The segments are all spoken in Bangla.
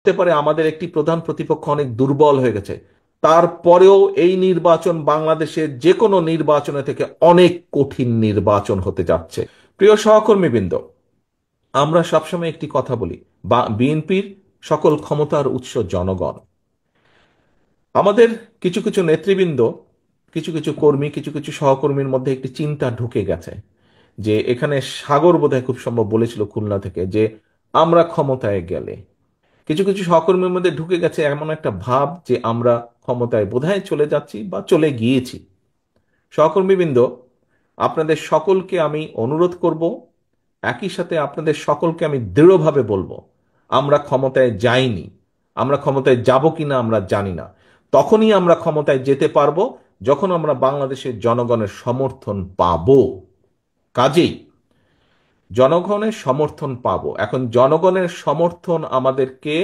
হতে পারে আমাদের একটি প্রধান প্রতিপক্ষ অনেক দুর্বল হয়ে গেছে, তারপরেও এই নির্বাচন বাংলাদেশের যে কোনো নির্বাচনের থেকে অনেক কঠিন নির্বাচন হতে যাচ্ছে। প্রিয় সহকর্মীবৃন্দ, আমরা সবসময় একটি কথা বলি, বা বিএনপির সকল ক্ষমতার উৎস জনগণ। আমাদের কিছু কিছু নেতৃবৃন্দ, কিছু কিছু কর্মী, কিছু কিছু সহকর্মীর মধ্যে একটি চিন্তা ঢুকে গেছে যে এখানে সাগর বোধহয় খুব সম্ভব বলেছিল খুলনা থেকে, যে আমরা ক্ষমতায় গেলে, কিছু কিছু সহকর্মীর মধ্যে ঢুকে গেছে এমন একটা ভাব যে আমরা ক্ষমতায় বোধহয় চলে যাচ্ছি বা চলে গিয়েছি। সহকর্মীবৃন্দ, আপনাদের সকলকে আমি অনুরোধ করব, একই সাথে আপনাদের সকলকে আমি দৃঢ়ভাবে বলবো, আমরা ক্ষমতায় যাইনি। আমরা ক্ষমতায় যাব কিনা আমরা জানি না। তখনই আমরা ক্ষমতায় যেতে পারবো যখন আমরা বাংলাদেশের জনগণের সমর্থন পাবো। কাজেই জনগণের সমর্থন পাবো। এখন জনগণের সমর্থন আমাদেরকে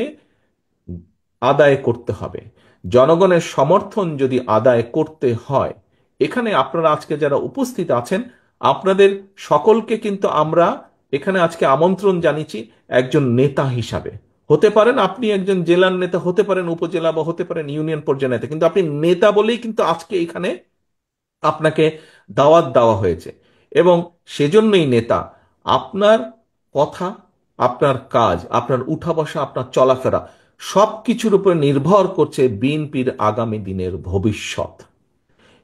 আদায় করতে হবে। জনগণের সমর্থন যদি আদায় করতে হয়, এখানে আপনারা আজকে যারা উপস্থিত আছেন, আপনাদের সকলকে কিন্তু আমরা এখানে আজকে আমন্ত্রণ জানিয়েছি একজন নেতা হিসাবে। হতে পারেন আপনি একজন জেলার নেতা, হতে পারেন উপজেলা, বা হতে পারেন ইউনিয়ন পর্যায়ের নেতা, কিন্তু আপনি নেতা বলেই কিন্তু আজকে এখানে আপনাকে দাওয়াত দেওয়া হয়েছে। এবং সেজন্যই নেতা, আপনার কথা, আপনার কাজ, আপনার উঠা বসা, আপনার চলাফেরা সবকিছুর উপর নির্ভর করছে বিএনপির আগামী দিনের ভবিষ্যৎ।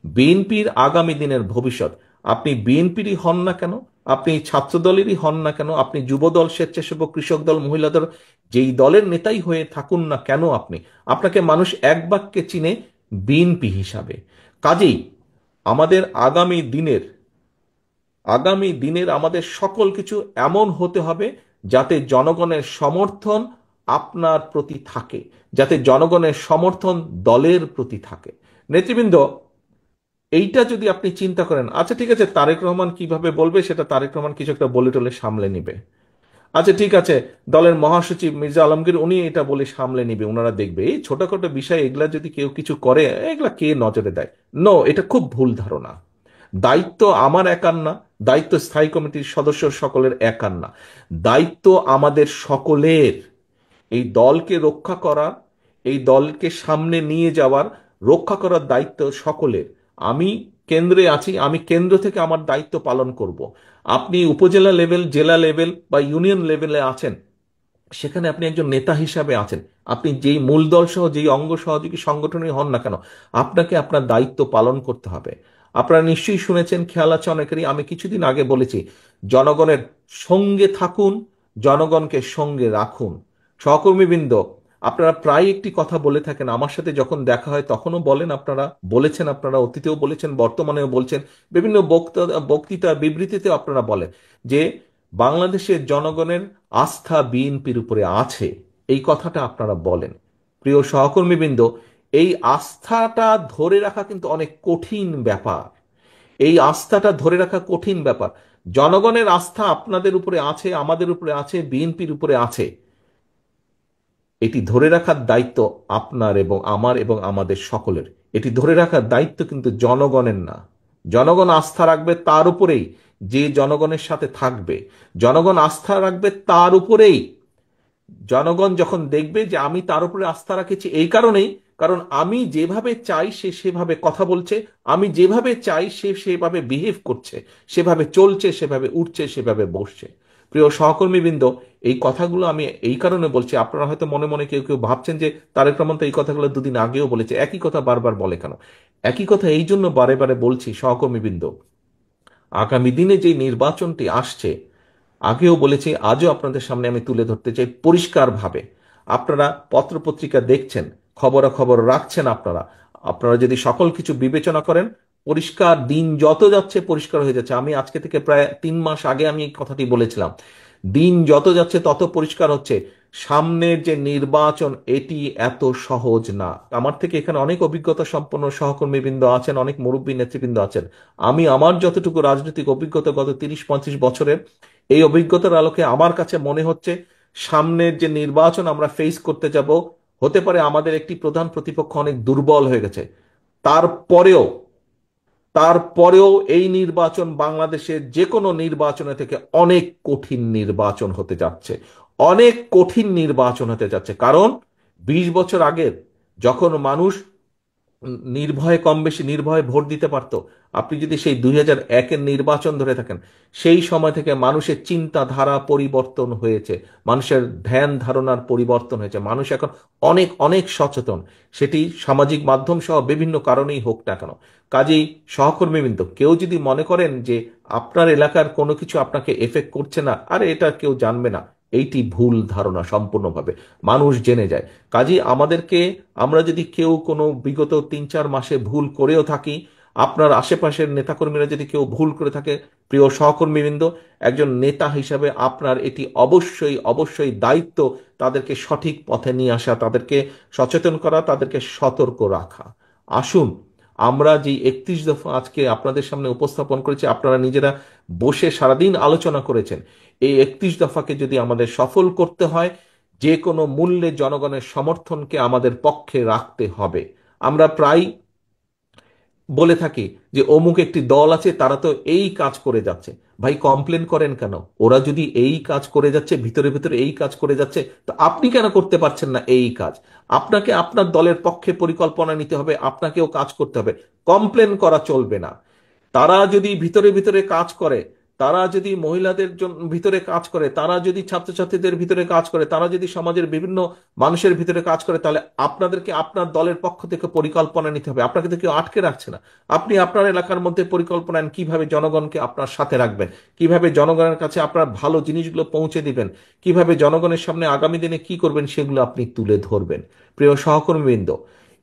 বিএনপির আগামী দিনের ভবিষ্যৎ। আপনি বিএনপিরই হন না কেন, আপনি ছাত্র দলেরই হন না কেন, আপনি যুবদল, স্বেচ্ছাসেবক, কৃষক দল, মহিলা দল, যেই দলের নেতাই হয়ে থাকুন না কেন, আপনাকে মানুষ এক বাক্যে চিনে বিএনপি হিসাবে। কাজেই আমাদের আগামী দিনের আমাদের সকল কিছু এমন হতে হবে যাতে জনগণের সমর্থন আপনার প্রতি থাকে, যাতে জনগণের সমর্থন দলের প্রতি থাকে। নেতৃবৃন্দ, এইটা যদি আপনি চিন্তা করেন, আচ্ছা ঠিক আছে, তারেক রহমান কিভাবে বলবে সেটা তারেক রহমান কিছু একটা বলে টলে সামলে নিবে। আচ্ছা ঠিক আছে, দলের মহাসচিব মির্জা আলমগীর উনি এটা বলে সামলে নিবে, ওনারা দেখবে। এই ছোটখাটো বিষয় এগুলা যদি কেউ কিছু করে, এগুলা কে নজরে দেয়? নো, এটা খুব ভুল ধারণা। দায়িত্ব আমার একার না, দায়িত্ব স্থায়ী কমিটির সদস্য সকলের একার না, দায়িত্ব আমাদের সকলের। এই দলকে রক্ষা করা, এই দলকে সামনে নিয়ে যাওয়ার, রক্ষা করার দায়িত্ব সকলের। আমি কেন্দ্রে আছি, আমি কেন্দ্র থেকে আমার দায়িত্ব পালন করব। আপনি উপজেলা লেভেল, জেলা লেভেল বা ইউনিয়ন লেভেলে আছেন, সেখানে আপনি একজন নেতা হিসাবে আছেন। আপনি যেই মূল দল সহ যেই অঙ্গ সহযোগী সংগঠনই হন না কেন, আপনাকে আপনার দায়িত্ব পালন করতে হবে। আপনারা নিশ্চয়ই শুনেছেন, খেয়াল আছে অনেকেরই, আমি কিছুদিন আগে বলেছি, জনগণের সঙ্গে থাকুন, জনগণকে সঙ্গে রাখুন। সহকর্মীবৃন্দ, আপনারা প্রায় একটি কথা বলে থাকেন, আমার সাথে যখন দেখা হয় তখনও বলেন, আপনারা বলেছেন, আপনারা অতীতেও বলেছেন, বর্তমানেও বলছেন, বিভিন্ন বক্তৃতা বিবৃতিতেও আপনারা বলেন যে বাংলাদেশের জনগণের আস্থা বিএনপির উপরে আছে। এই কথাটা আপনারা বলেন। প্রিয় সহকর্মীবৃন্দ, এই আস্থাটা ধরে রাখা কিন্তু অনেক কঠিন ব্যাপার। এই আস্থাটা ধরে রাখা কঠিন ব্যাপার। জনগণের আস্থা আপনাদের উপরে আছে, আমাদের উপরে আছে, বিএনপির উপরে আছে। এটি ধরে রাখার দায়িত্ব আপনার এবং আমার এবং আমাদের সকলের। এটি ধরে রাখার দায়িত্ব কিন্তু জনগণের না। জনগণ আস্থা রাখবে তার উপরেই যে জনগণের সাথে থাকবে। জনগণ আস্থা রাখবে তার উপরেই, জনগণ যখন দেখবে যে আমি তার উপরে আস্থা রাখেছি এই কারণেই, কারণ আমি যেভাবে চাই সে সেভাবে কথা বলছে, আমি যেভাবে চাই সে সেভাবে বিহেভ করছে, সেভাবে চলছে, সেভাবে উঠছে, সেভাবে বসছে। প্রিয় সহকর্মীবৃন্দ, এই কথাগুলো আমি এই কারণে বলছি, আপনারা হয়তো মনে মনে কেউ কেউ ভাবছেন যে তারেক রহমান তো এই কথাগুলো দুদিন আগেও বলেছে, একই কথা বারবার বলে কেন? একই কথা এই জন্য বারে বারে বলছি সহকর্মীবৃন্দ, আগামী দিনে যে নির্বাচনটি আসছে, আগেও বলেছি, আজও আপনাদের সামনে আমি তুলে ধরতে চাই পরিষ্কারভাবে। আপনারা পত্রপত্রিকা দেখছেন, খবরাখবর রাখছেন, আপনারা আপনারা যদি সকল কিছু বিবেচনা করেন, পরিষ্কার, দিন যত যাচ্ছে পরিষ্কার হয়ে যাচ্ছে। আমি আজকে থেকে প্রায় 3 মাস আগে আমি এই কথাটি বলেছিলাম, দিন যত যাচ্ছে তত পরিষ্কার হচ্ছে সামনের যে নির্বাচন এটি এত সহজ না। আমার থেকে এখানে অনেক অভিজ্ঞতা সম্পন্ন সহকর্মীবৃন্দ আছেন, অনেক মুরব্বী নেতৃবৃন্দ আছেন। আমি আমার যতটুকু রাজনৈতিক অভিজ্ঞতা গত 30-35 বছরের, এই অভিজ্ঞতার আলোকে আমার কাছে মনে হচ্ছে সামনের যে নির্বাচন আমরা ফেস করতে যাব, হতে পারে আমাদের একটি প্রধান প্রতিপক্ষ অনেক দুর্বল হয়ে গেছে, তারপরেও তারপরেও এই নির্বাচন বাংলাদেশের যে কোনো নির্বাচনের থেকে অনেক কঠিন নির্বাচন হতে যাচ্ছে। অনেক কঠিন নির্বাচন হতে যাচ্ছে, কারণ 20 বছর আগের যখন মানুষ নির্ভয়ে, কম বেশি নির্ভয়ে ভোট দিতে পারতো, আপনি যদি সেই 2001-এর নির্বাচন ধরে থাকেন, সেই সময় থেকে মানুষের চিন্তাধারা পরিবর্তন হয়েছে, মানুষের ধ্যান ধারণার পরিবর্তন হয়েছে, মানুষ এখন অনেক অনেক সচেতন, সেটি সামাজিক মাধ্যম সহ বিভিন্ন কারণেই হোক না কেন। কাজেই সহকর্মীবৃন্দ, কেউ যদি মনে করেন যে আপনার এলাকার কোনো কিছু আপনাকে এফেক্ট করছে না, আরে এটা কেউ জানবে না, এইটি ভুল ধারণা সম্পূর্ণভাবে, মানুষ জেনে যায়। কাজেই আমাদেরকে, আমরা যদি কেউ কোনো বিগত 3-4 মাসে ভুল করেও থাকি, আপনার আশেপাশের নেতাকর্মীরা যদি কেউ ভুল করে থাকে, প্রিয় সহকর্মীবৃন্দ, একজন নেতা হিসাবে আপনার এটি অবশ্যই অবশ্যই দায়িত্ব তাদেরকে সঠিক পথে নিয়ে আসা, তাদেরকে সচেতন করা, তাদেরকে সতর্ক রাখা। আসুন, আমরা যে 31 দফা আজকে আপনাদের সামনে উপস্থাপন করেছি, আপনারা নিজেরা বসে সারাদিন আলোচনা করেছেন, এই 31 দফাকে যদি আমাদের সফল করতে হয়, যে কোনো মূল্যে জনগণের সমর্থনকে আমাদের পক্ষে রাখতে হবে। আমরা প্রায় বলে থাকি যে অমুক একটি দল আছে, তারা তো এই কাজ করে যাচ্ছে। ভাই, কমপ্লেন করেন কেন? ওরা যদি এই কাজ করে যাচ্ছে, ভিতরে ভিতরে এই কাজ করে যাচ্ছে, তো আপনি কেন করতে পারছেন না এই কাজ? আপনাকে আপনার দলের পক্ষে পরিকল্পনা নিতে হবে, আপনাকেও কাজ করতে হবে, কমপ্লেন করা চলবে না। তারা যদি ভিতরে ভিতরে কাজ করে, তারা যদি মহিলাদের জন্য ভিতরে কাজ করে, তারা যদি ছাত্রছাত্রীদের ভিতরে কাজ করে, তারা যদি সমাজের বিভিন্ন মানুষের ভিতরে কাজ করে, তাহলে আপনাদেরকে আপনার দলের পক্ষ থেকে পরিকল্পনা নিতে হবে। আপনাকে তো কেউ আটকে রাখছে না। আপনি আপনার এলাকার মধ্যে পরিকল্পনা নেন, কিভাবে জনগণকে আপনার সাথে রাখবেন, কিভাবে জনগণের কাছে আপনার ভালো জিনিসগুলো পৌঁছে দিবেন, কিভাবে জনগণের সামনে আগামী দিনে কি করবেন সেগুলো আপনি তুলে ধরবেন। প্রিয় সহকর্মীবৃন্দ,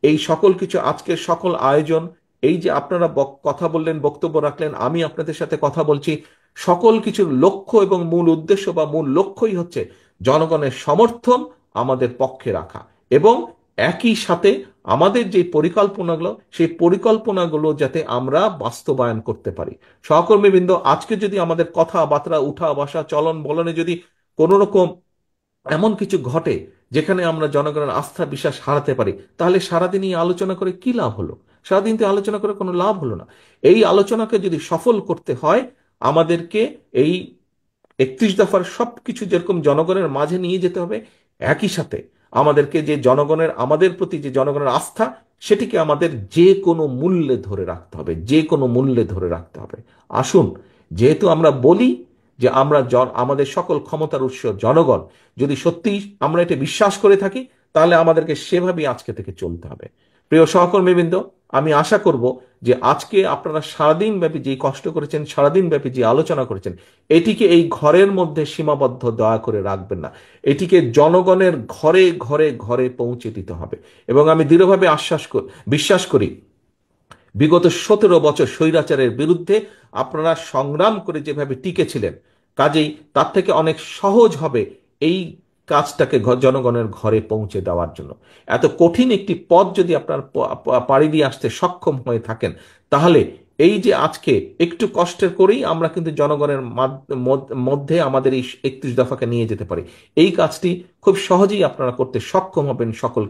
এই সকল কিছু, আজকের সকল আয়োজন, এই যে আপনারা কথা বললেন, বক্তব্য রাখলেন, আমি আপনাদের সাথে কথা বলছি, সকল কিছুর লক্ষ্য এবং মূল উদ্দেশ্য বা মূল লক্ষ্যই হচ্ছে জনগণের সমর্থন আমাদের পক্ষে রাখা, এবং একই সাথে আমাদের যে পরিকল্পনাগুলো, সেই পরিকল্পনাগুলো যাতে আমরা বাস্তবায়ন করতে পারি। সহকর্মীবৃন্দ, আজকে যদি আমাদের কথাবার্তা, উঠা বসা, চলন বলনে যদি কোনো রকম এমন কিছু ঘটে যেখানে আমরা জনগণের আস্থা বিশ্বাস হারাতে পারি, তাহলে সারাদিন এই আলোচনা করে কি লাভ হলো? সারাদিন তো আলোচনা করে কোনো লাভ হলো না। এই আলোচনাকে যদি সফল করতে হয়, আমাদেরকে এই 31 দফার সবকিছু যেরকম জনগণের মাঝে নিয়ে যেতে হবে, একই সাথে আমাদেরকে যে জনগণের, আমাদের প্রতি যে জনগণের আস্থা, সেটিকে আমাদের যে কোনো মূল্যে ধরে রাখতে হবে, যে কোনো মূল্যে ধরে রাখতে হবে। আসুন, যেহেতু আমরা বলি যে আমরা আমাদের সকল ক্ষমতার উৎস জনগণ, যদি সত্যি আমরা এটা বিশ্বাস করে থাকি, তাহলে আমাদেরকে সেভাবেই আজকে থেকে চলতে হবে। প্রিয় সহকর্মীবৃন্দ, আমি আশা করব যে আজকে আপনারা সারাদিন ব্যাপী যে কষ্ট করেছেন, সারাদিন ব্যাপী যে আলোচনা করেছেন, এটিকে এই ঘরের মধ্যে সীমাবদ্ধ দয়া করে রাখবেন না, এটিকে জনগণের ঘরে ঘরে ঘরে পৌঁছে দিতে হবে। এবং আমি দৃঢ়ভাবে বিশ্বাস করি, বিগত 17 বছর স্বৈরাচারের বিরুদ্ধে আপনারা সংগ্রাম করে যেভাবে টিকেছিলেন, কাজেই তার থেকে অনেক সহজ হবে এই কাজটাকে জনগণের ঘরে পৌঁছে দেওয়ার জন্য। এত কঠিন একটি পথ যদি আপনার পাড়ি দিয়ে আসতে সক্ষম হয়ে থাকেন, তাহলে এই যে আজকে একটু কষ্টের করেই আমরা কিন্তু জনগণের মধ্যে আমাদের এই 31 দফাকে নিয়ে যেতে পারি। এই কাজটি খুব সহজেই আপনারা করতে সক্ষম হবেন সকলকে।